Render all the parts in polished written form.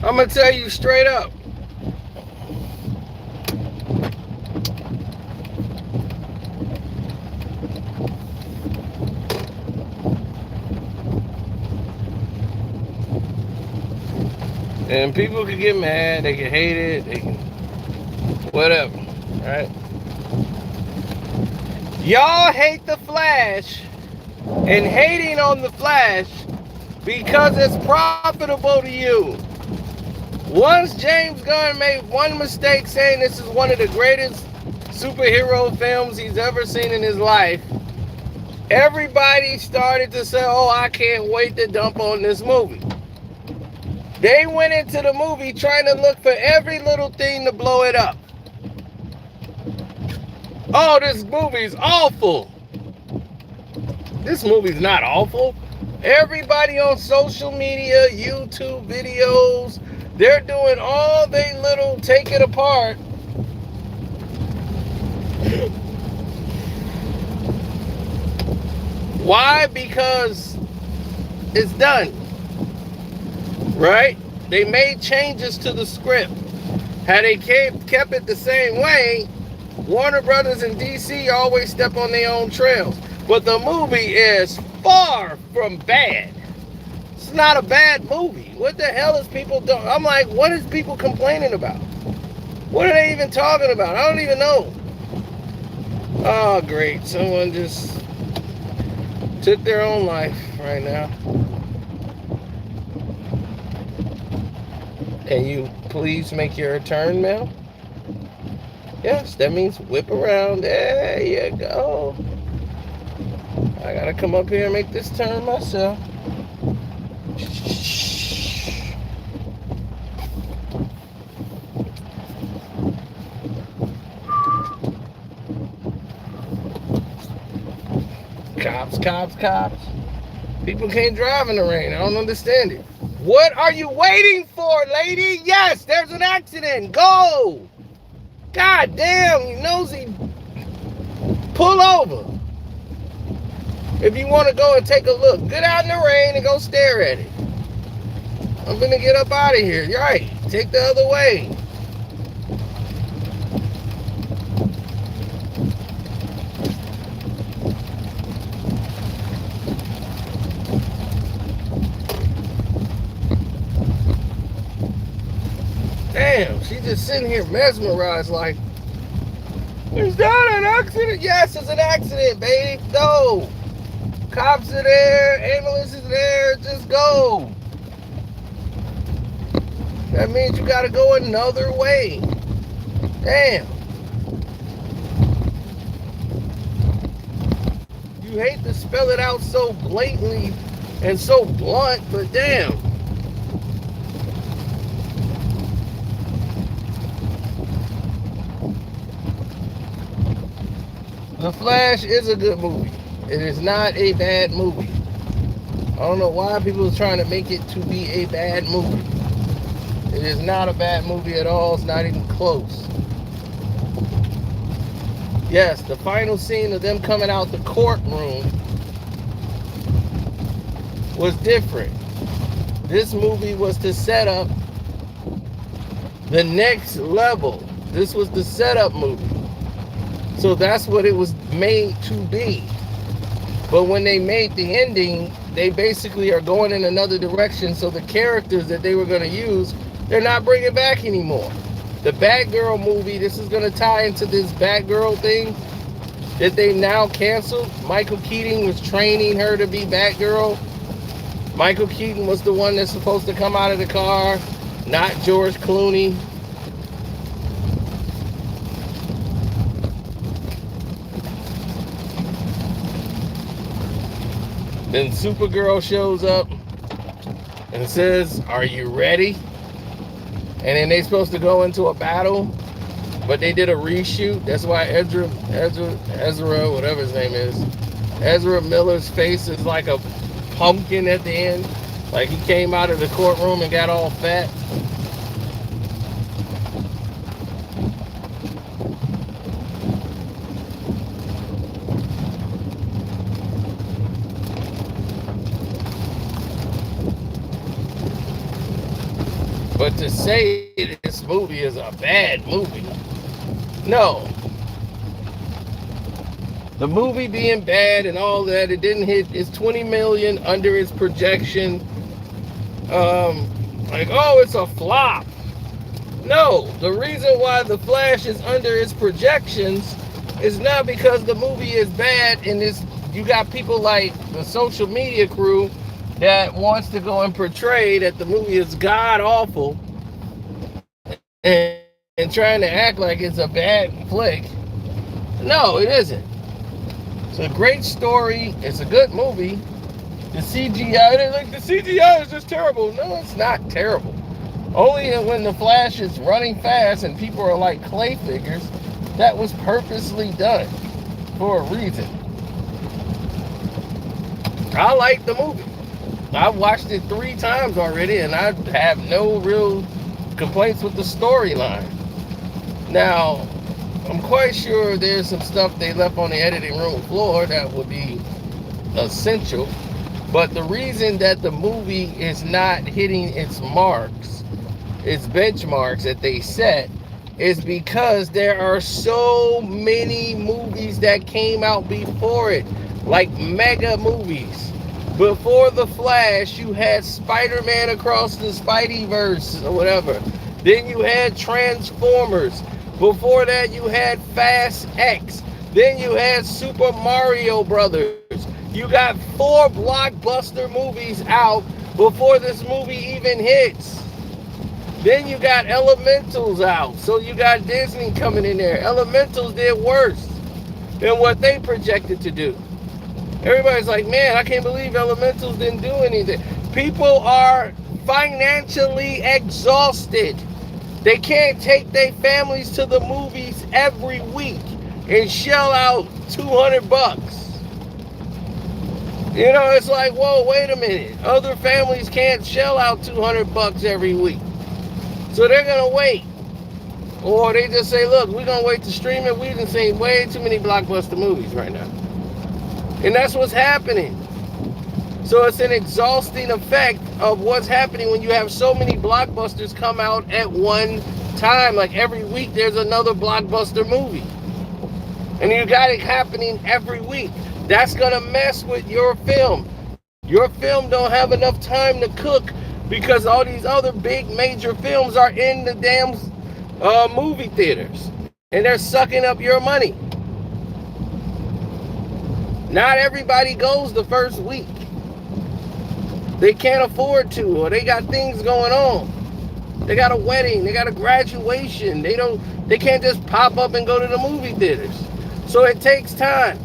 I'm gonna tell you straight up. And people can get mad, they can hate it, they can whatever. Right? Y'all hate the Flash and hating on the Flash because it's profitable to you. Once James Gunn made one mistake saying this is one of the greatest superhero films he's ever seen in his life, everybody started to say, oh, I can't wait to dump on this movie. They went into the movie trying to look for every little thing to blow it up. Oh, this movie's awful. This movie's not awful. Everybody on social media, YouTube videos, they're doing all they little take it apart. Why? Because it's done. Right? They made changes to the script. Had they kept it the same way, Warner Brothers and DC always step on their own trails. But the movie is far from bad. It's not a bad movie. What the hell is people doing? I'm like, what is people complaining about? What are they even talking about? I don't even know. Oh, great. Someone just took their own life right now. Can you please make your return mail? Yes, that means whip around. There you go. I gotta come up here and make this turn myself. Cops. People can't drive in the rain. I don't understand it. What are you waiting for, lady? Yes, there's an accident. Go. God damn, you nosy. Pull over. If you want to go and take a look, get out in the rain and go stare at it. I'm gonna get up out of here. You're right. Take the other way. Damn, she's just sitting here mesmerized like, is that an accident? Yes, it's an accident, babe. Go. Cops are there, ambulance is there, just go. That means you gotta go another way. Damn. You hate to spell it out so blatantly and so blunt, but damn. The Flash is a good movie. It is not a bad movie. I don't know why people are trying to make it to be a bad movie. It is not a bad movie at all. It's not even close. Yes, the final scene of them coming out the courtroom was different. This movie was to set up the next level. This was the setup movie. So that's what it was made to be. But when they made the ending, they basically are going in another direction. So the characters that they were going to use, they're not bringing back anymore. The Batgirl movie, this is going to tie into this Batgirl thing that they now canceled. Michael Keaton was training her to be Batgirl. Michael Keaton was the one that's supposed to come out of the car, not George Clooney. Then Supergirl shows up and says, are you ready? And then they're supposed to go into a battle, but they did a reshoot. That's why Ezra, whatever his name is, Ezra Miller's face is like a pumpkin at the end. Like he came out of the courtroom and got all fat. But to say this movie is a bad movie, no. The movie being bad and all that, it didn't hit its 20 million under its projection. Like, oh, it's a flop. No, the reason why The Flash is under its projections is not because the movie is bad and you got people like the social media crew that wants to go and portray that the movie is god awful and trying to act like it's a bad flick. No, it isn't. It's a great story. It's a good movie. The CGI, they're like, the CGI is just terrible. No, it's not terrible. Only when the Flash is running fast and people are like clay figures, that was purposely done for a reason. I like the movie. I've watched it 3 times already and I have no real complaints with the storyline. Now, I'm quite sure there's some stuff they left on the editing room floor that would be essential. But the reason that the movie is not hitting its marks, its benchmarks that they set, is because there are so many movies that came out before it, like mega movies. Before The Flash, you had Spider-Man Across the Spideyverse or whatever. Then you had Transformers. Before that, you had Fast X. Then you had Super Mario Brothers. You got 4 blockbuster movies out before this movie even hits. Then you got Elementals out. So you got Disney coming in there. Elementals did worse than what they projected to do. Everybody's like, man, I can't believe Elementals didn't do anything. People are financially exhausted. They can't take their families to the movies every week and shell out $200. You know, it's like, whoa, wait a minute. Other families can't shell out $200 every week. So they're going to wait. Or they just say, look, we're going to wait to stream it. We've been seeing way too many blockbuster movies right now. And that's what's happening. So it's an exhausting effect of what's happening when you have so many blockbusters come out at one time. Like every week there's another blockbuster movie. And you got it happening every week. That's going to mess with your film. Your film don't have enough time to cook because all these other big major films are in the damn movie theaters. And they're sucking up your money. Not everybody goes the first week. They can't afford to, or they got things going on. They got a wedding, they got a graduation. They can't just pop up and go to the movie theaters. So it takes time.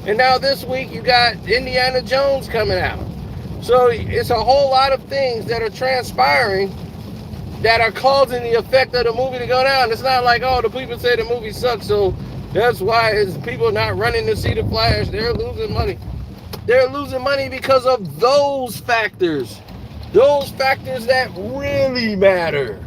And now this week you got Indiana Jones coming out. So it's a whole lot of things that are transpiring that are causing the effect of the movie to go down. It's not like, oh, the people say the movie sucks, so that's why it's people not running to see The Flash. They're losing money. They're losing money because of those factors. Those factors that really matter.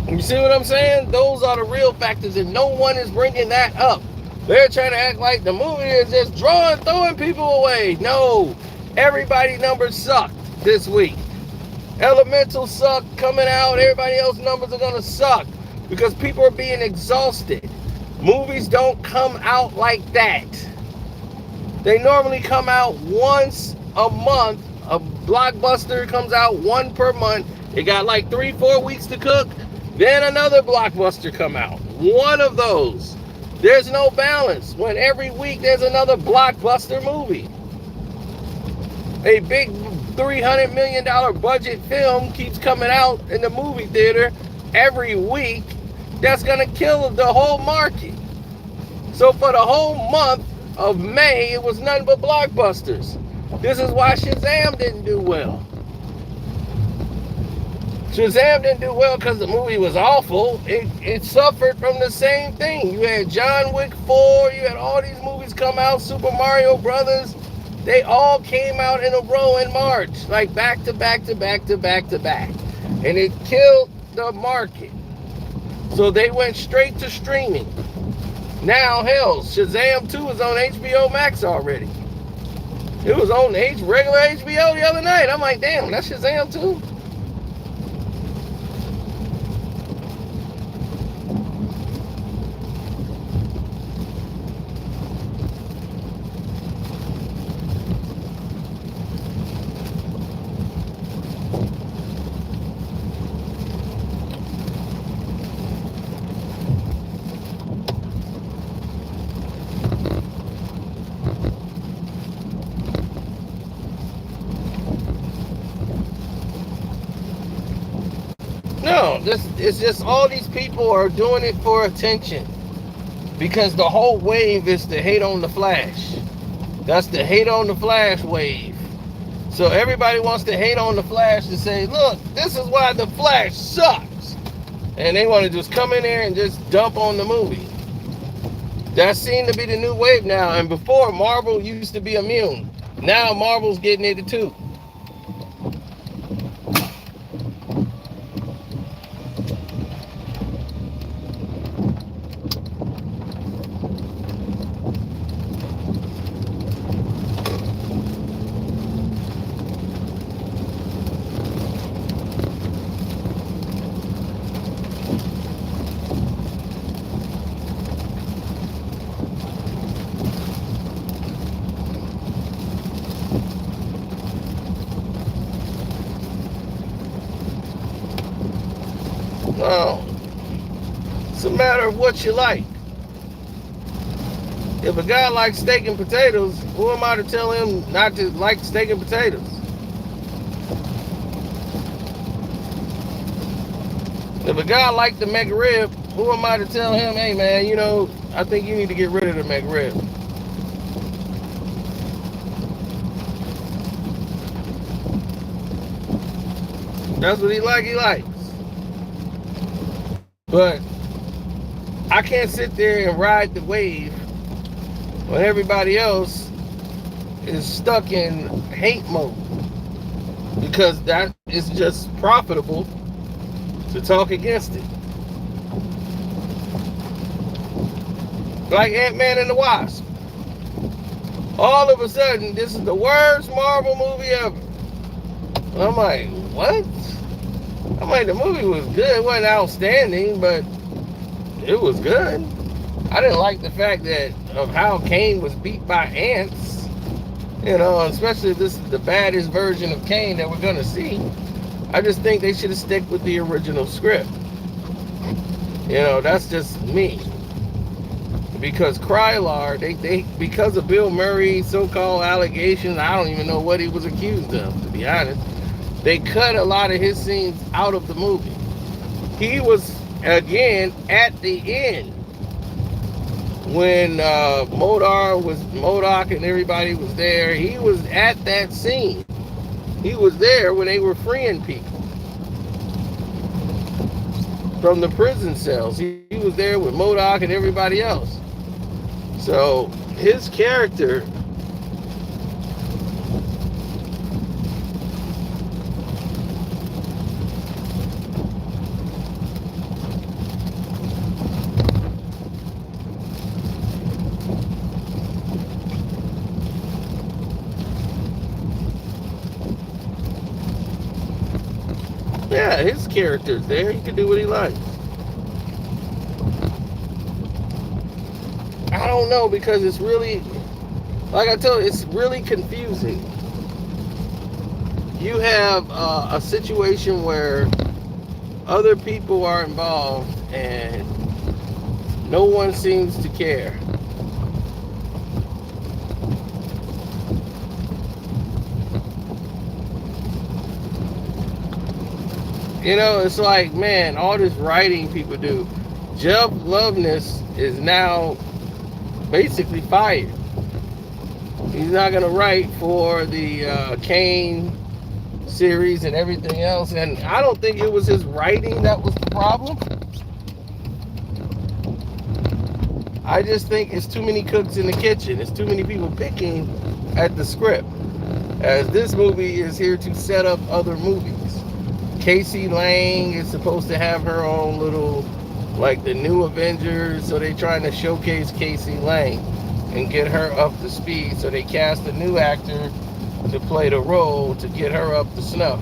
You see what I'm saying? Those are the real factors, and no one is bringing that up. They're trying to act like the movie is just throwing people away. No, everybody's numbers sucked this week. Elemental sucked coming out. Everybody else's numbers are going to suck because people are being exhausted. Movies don't come out like that. They normally come out once a month. A blockbuster comes out one per month. It got like 3-4 weeks to cook. Then another blockbuster come out. One of those. There's no balance when every week there's another blockbuster movie. A big $300 million budget film keeps coming out in the movie theater every week. That's going to kill the whole market. So for the whole month of May, it was nothing but blockbusters. This is why Shazam didn't do well. Shazam didn't do well because the movie was awful. It suffered from the same thing. You had John Wick 4, you had all these movies come out, Super Mario Brothers. They all came out in a row in March, like back to back to back to back to back. And it killed the market. So they went straight to streaming. Now, hell, Shazam 2 is on HBO Max already. It was on regular HBO the other night. I'm like, damn, that's Shazam 2? No, it's just all these people are doing it for attention. Because the whole wave is to hate on the Flash. That's the hate on the Flash wave. So everybody wants to hate on the Flash to say, look, this is why the Flash sucks. And they want to just come in there and just dump on the movie. That seemed to be the new wave now. And before, Marvel used to be immune. Now Marvel's getting it too. No. It's a matter of what you like. If a guy likes steak and potatoes, who am I to tell him not to like steak and potatoes? If a guy likes the McRib, who am I to tell him, hey man, you know, I think you need to get rid of the McRib? That's what he likes. But I can't sit there and ride the wave when everybody else is stuck in hate mode, because that is just profitable to talk against it. Like Ant-Man and the Wasp. All of a sudden, this is the worst Marvel movie ever. I'm like, what? I'm like, the movie was good. It wasn't outstanding, but it was good. I didn't like the fact of how Kane was beat by ants. You know, especially if this is the baddest version of Kane that we're going to see. I just think they should have stuck with the original script. You know, that's just me. Because Krylar, because of Bill Murray's so-called allegations, I don't even know what he was accused of, to be honest. They cut a lot of his scenes out of the movie. He was, again, at the end when MODOK and everybody was there. He was at that scene. He was there when they were freeing people from the prison cells. He was there with MODOK and everybody else. So his character, yeah, his character's there. He can do what he likes. I don't know, because it's really, like I told you, it's really confusing. You have a situation where other people are involved and no one seems to care. You know, it's like, man, all this writing people do. Jeff Loveness is now basically fired. He's not going to write for the Kane series and everything else. And I don't think it was his writing that was the problem. I just think it's too many cooks in the kitchen. It's too many people picking at the script, as this movie is here to set up other movies. Casey Lang is supposed to have her own little like the new Avengers, so they trying to showcase Casey Lang and get her up to speed. So they cast a new actor to play the role to get her up to snuff.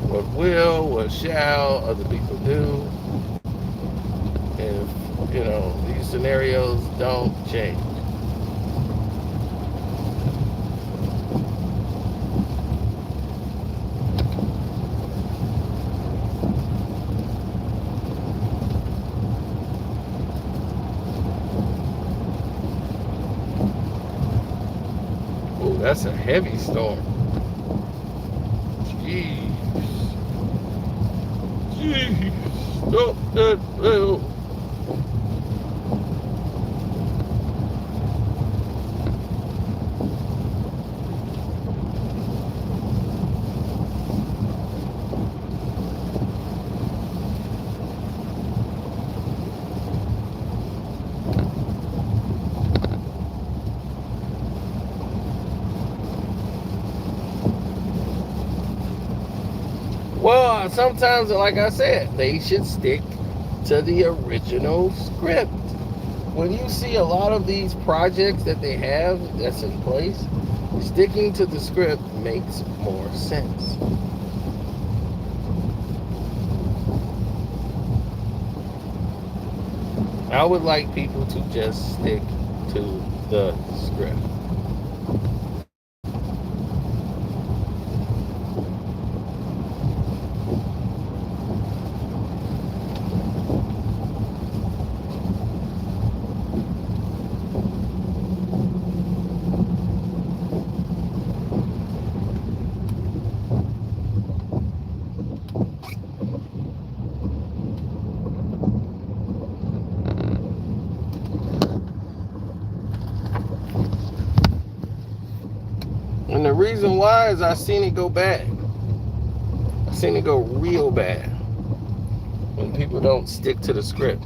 What will, what shall other people do if, these scenarios don't change? Oh, that's a heavy storm. Jeez. Jeez. Stop that bell. Well, sometimes, like I said, they should stick to the original script. When you see a lot of these projects that they have that's in place, sticking to the script makes more sense. I would like people to just stick to the script. And the reason why is I seen it go bad. I seen it go real bad when people don't stick to the script.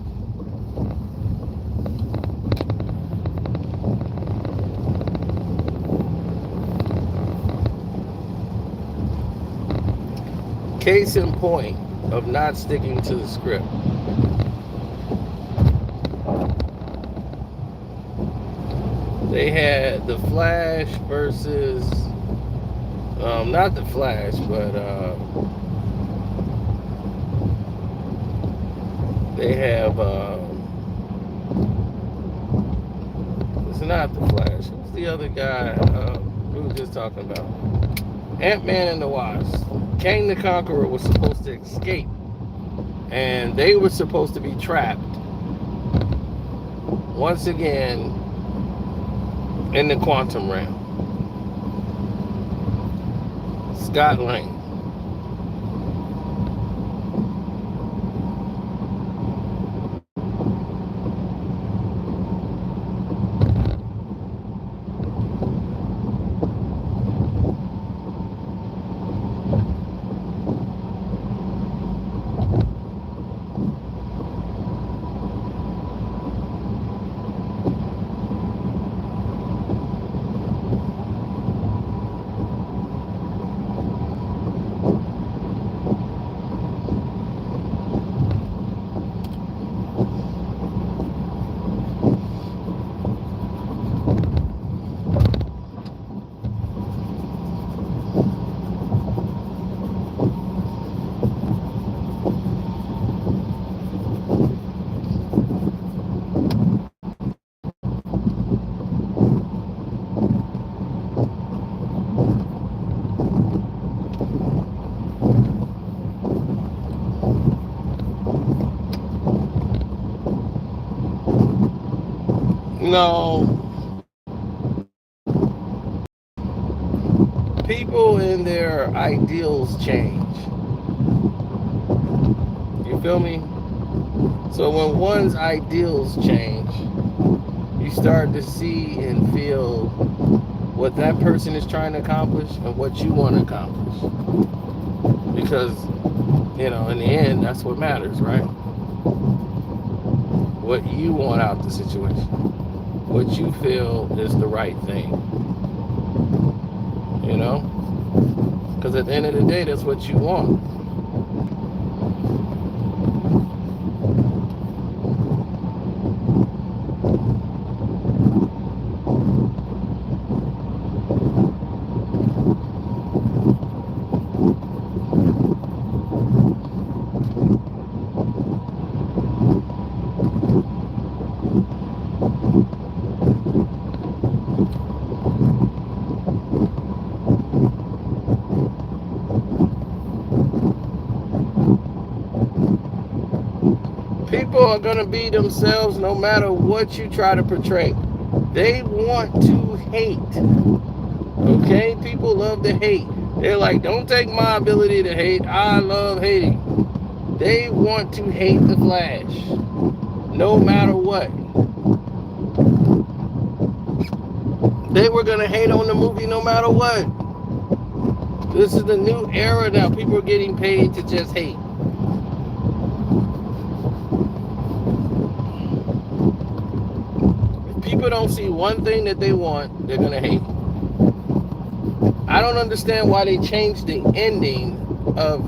Case in point of not sticking to the script. They had the Flash versus, not the Flash, but they have, it's not the Flash. Who's the other guy we were just talking about? Ant-Man and the Wasp. Kang the Conqueror was supposed to escape, and they were supposed to be trapped once again in the quantum realm. Scott Lang. No, people when their ideals change. You feel me? So when one's ideals change, you start to see and feel what that person is trying to accomplish and what you want to accomplish. Because, in the end, that's what matters, right? What you want out the situation. What you feel is the right thing. Because at the end of the day, that's what you want. People are going to be themselves no matter what you try to portray. They want to hate. Okay? People love to hate. They're like, don't take my ability to hate. I love hating. They want to hate the Flash. No matter what. They were going to hate on the movie no matter what. This is the new era now. People are getting paid to just hate. People don't see one thing that they want, they're gonna hate. I don't understand why they changed the ending of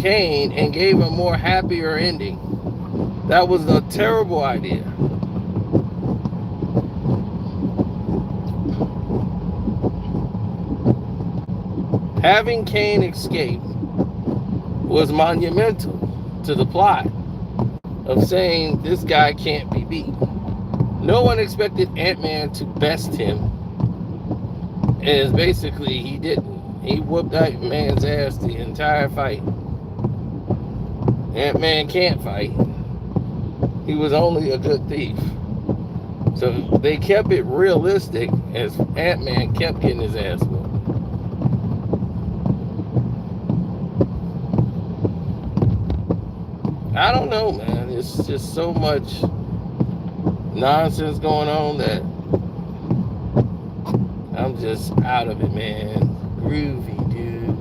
Kane and gave a more happier ending. That was a terrible idea. Having Kane escape was monumental to the plot of saying this guy can't be beat. No one expected Ant-Man to best him. And basically, he didn't. He whooped Ant-Man's ass the entire fight. Ant-Man can't fight. He was only a good thief. So they kept it realistic as Ant-Man kept getting his ass whooped. I don't know, man. It's just so much nonsense going on that I'm just out of it, man. Groovy, dude.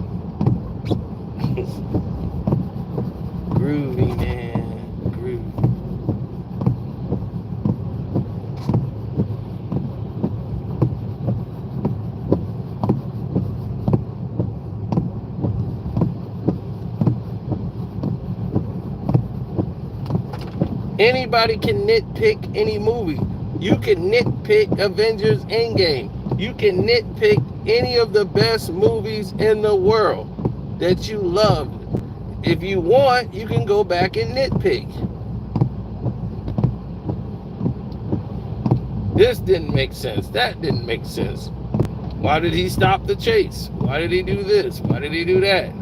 Groovy, man. Groovy. Anybody can nitpick any movie. You can nitpick Avengers Endgame. You can nitpick any of the best movies in the world that you loved. If you want, you can go back and nitpick. This didn't make sense. That didn't make sense. Why did he stop the chase? Why did he do this? Why did he do that?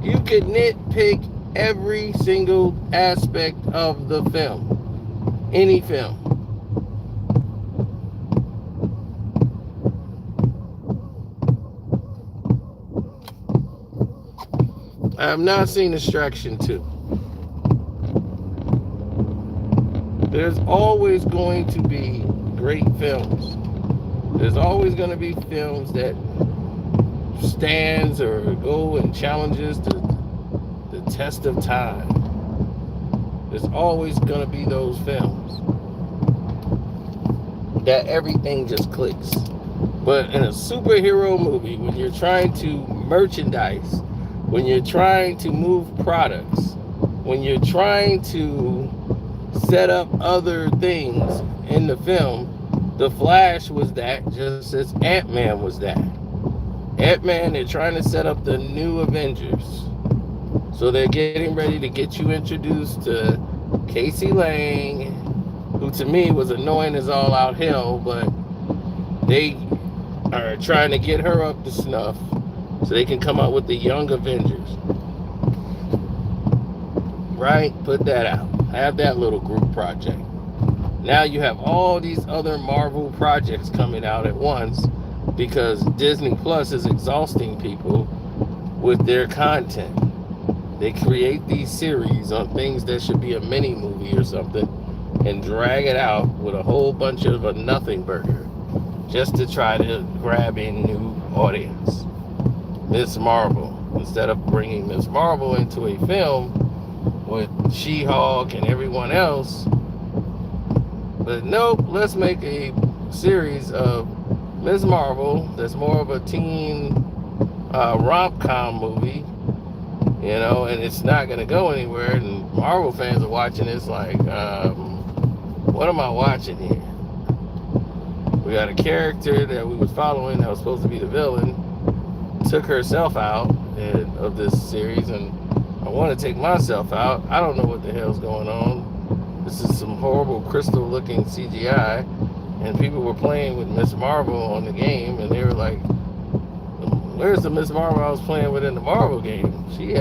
You could nitpick every single aspect of the film. Any film. I have not seen Extraction 2. There's always going to be great films. There's always going to be films that stands or go and challenges the test of time. There's always going to be those films that everything just clicks. But in a superhero movie, when you're trying to merchandise, when you're trying to move products, when you're trying to set up other things in the film, The Flash was that, just as Ant-Man was that. Ant-Man, they're trying to set up the new Avengers. So they're getting ready to get you introduced to Casey Lang, who to me was annoying as all out hell, but they are trying to get her up to snuff so they can come out with the Young Avengers. Right? Put that out. Have that little group project. Now you have all these other Marvel projects coming out at once because Disney Plus is exhausting people with their content. They create these series on things that should be a mini movie or something and drag it out with a whole bunch of a nothing burger just to try to grab a new audience. Miss Marvel. Instead of bringing Miss Marvel into a film with She-Hulk and everyone else, but nope, let's make a series of Miss Marvel that's more of a teen rom-com movie, and it's not going to go anywhere, and Marvel fans are watching this like, what am I watching here? We got a character that we was following that was supposed to be the villain, took herself out of this series, and I want to take myself out. I don't know what the hell's going on. This is some horrible crystal looking CGI, and people were playing with Miss Marvel on the game, and they were like, where's the Miss Marvel I was playing with in the Marvel game? She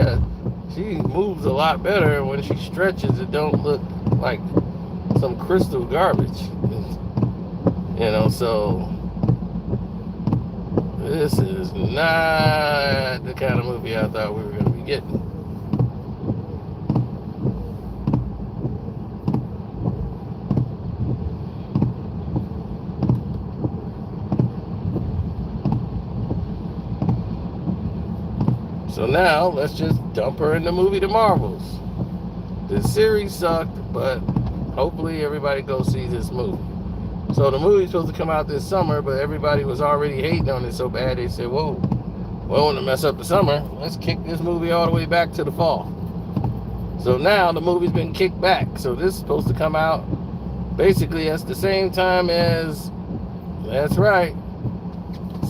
moves a lot better, and when she stretches it don't look like some crystal garbage. So this is not the kind of movie I thought we were going to be getting. So now, let's just dump her in the movie The Marvels. The series sucked, but hopefully everybody goes see this movie. So the movie's supposed to come out this summer, but everybody was already hating on it so bad, they said, whoa, we don't want to mess up the summer. Let's kick this movie all the way back to the fall. So now the movie's been kicked back. So this is supposed to come out basically at the same time as, that's right,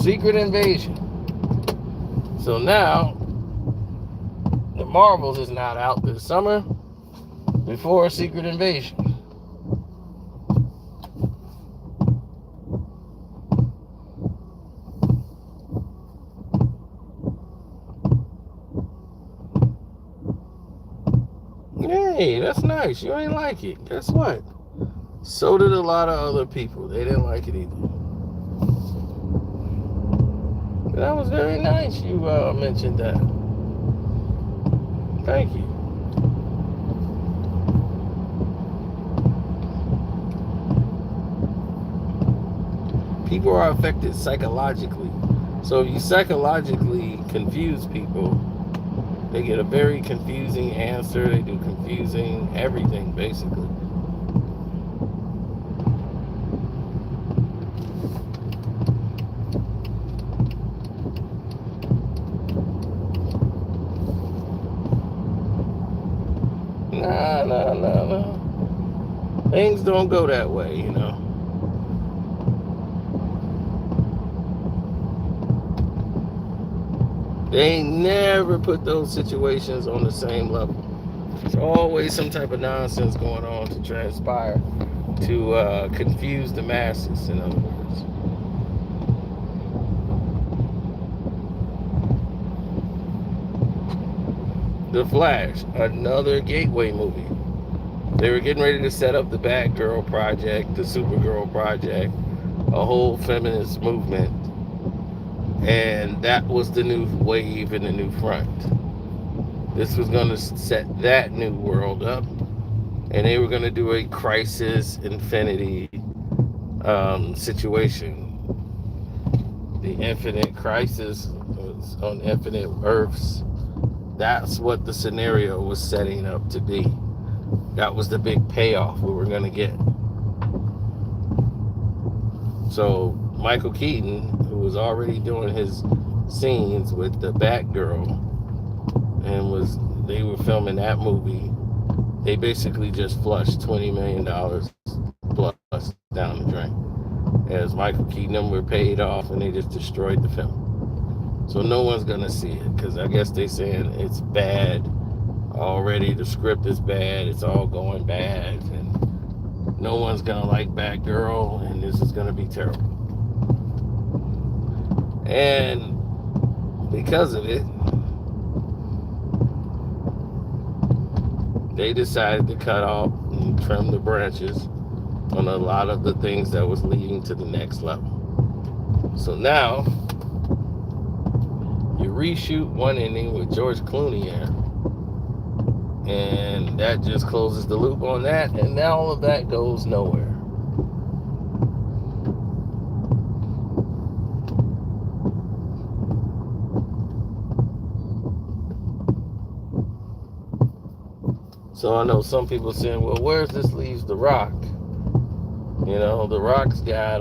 Secret Invasion. So now, The Marvels is not out this summer before Secret Invasion. Hey, that's nice. You ain't like it. Guess what? So did a lot of other people. They didn't like it either. But that was very nice you mentioned that. Thank you. People are affected psychologically. So if you psychologically confuse people, they get a very confusing answer. They do confusing everything, basically. No. Things don't go that way, They never put those situations on the same level. There's always some type of nonsense going on to transpire, to confuse the masses, in other words. The Flash, another gateway movie. They were getting ready to set up the Batgirl project, the Supergirl project, a whole feminist movement. And that was the new wave and the new front. This was going to set that new world up. And they were going to do a Crisis Infinity situation. The Infinite Crisis was on Infinite Earths. That's what the scenario was setting up to be. That was the big payoff we were going to get. So Michael Keaton, who was already doing his scenes with the Batgirl, and they were filming that movie, they basically just flushed $20 million plus down the drain. As Michael Keaton were paid off, and they just destroyed the film. So no one's gonna see it, because I guess they're saying it's bad already. The script is bad. It's all going bad, and no one's gonna like Batgirl, and this is gonna be terrible. And because of it, they decided to cut off and trim the branches on a lot of the things that was leading to the next level. So now you reshoot one ending with George Clooney here, and that just closes the loop on that, and now all of that goes nowhere. So I know some people saying, well, where's this leaves The Rock? You know, The Rock's got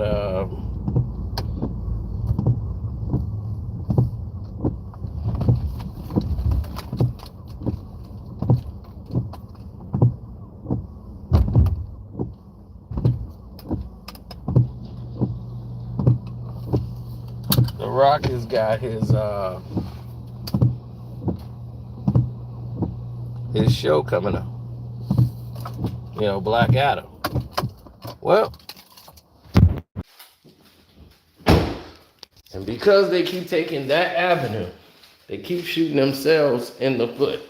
The Rock has got his show coming up. You know, Black Adam. Well, and because they keep taking that avenue, they keep shooting themselves in the foot.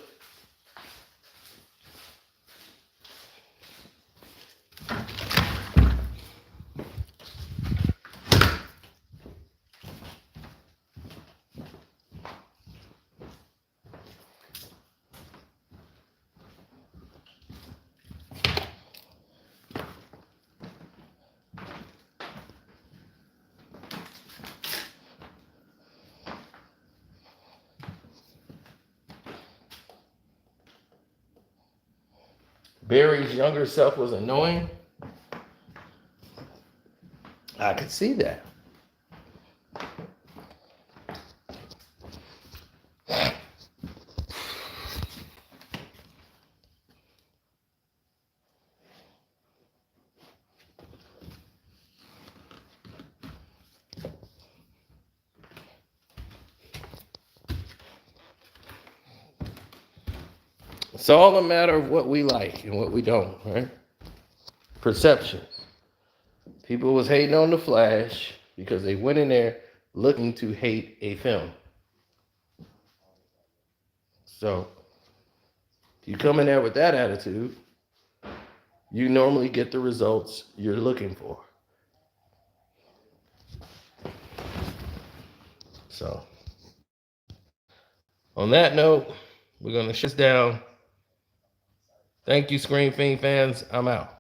Barry's younger self was annoying. I could see that. It's all a matter of what we like and what we don't, right? Perception. People was hating on The Flash because they went in there looking to hate a film. So, if you come in there with that attitude, you normally get the results you're looking for. So, on that note, we're going to shut this down. Thank you, Screen Fiend fans. I'm out.